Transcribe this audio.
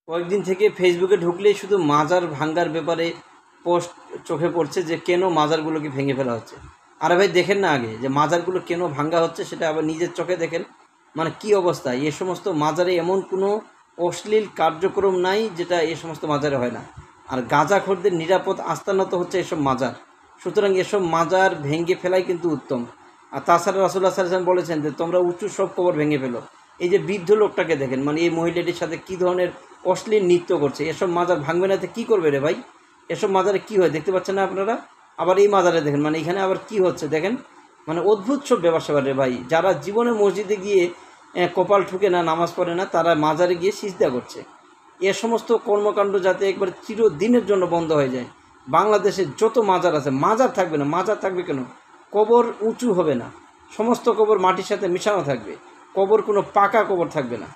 কয়েকদিন থেকে ফেসবুকে ঢুকলেই শুধু মাজার ভাঙ্গার ব্যাপারে পোস্ট চোখে পড়ছে যে কেন মাজারগুলোকে ভেঙে ফেলা হচ্ছে। আরে ভাই দেখেন না আগে যে মাজারগুলো কেন ভাঙ্গা হচ্ছে সেটা আবার নিজের চোখে দেখেন। মানে কি অবস্থা, এ সমস্ত মাজারে এমন কোনো অশ্লীল কার্যক্রম নাই যেটা এ সমস্ত মাজারে হয় না। আর গাঁজাখোরদের নিরাপদ আস্তানা তো হচ্ছে এসব মাজার। সুতরাং এসব মাজার ভেঙে ফেলাই কিন্তু উত্তম। আর তাছাড়া রাসূলুল্লাহ সাল্লাল্লাহু আলাইহি ওয়াসাল্লাম বলেছেন যে তোমরা উঁচু সব কবর ভেঙে ফেলো। এই যে বৃদ্ধ লোকটাকে দেখেন, মানে এই মহিলাটির সাথে কী ধরনের অশ্লীল নৃত্য করছে। এসব মাজার ভাঙবে না তো কী করবে রে ভাই? এসব মাজারে কী হয় দেখতে পাচ্ছেন না আপনারা? আবার এই মাজারে দেখেন, মানে এখানে আবার কি হচ্ছে দেখেন। মানে অদ্ভুত সব ব্যবসা রে ভাই। যারা জীবনে মসজিদে গিয়ে কপাল ঠুকে না, নামাজ পড়ে না, তারা মাজারে গিয়ে সিজদা করছে। এ সমস্ত কর্মকাণ্ড যাতে একবার চিরদিনের জন্য বন্ধ হয়ে যায়। বাংলাদেশে যত মাজার আছে, মাজার থাকবে না। মাজার থাকবে কেন? কবর উঁচু হবে না, সমস্ত কবর মাটির সাথে মিশানো থাকবে। কবর কোনো পাকা কবর থাকবে না।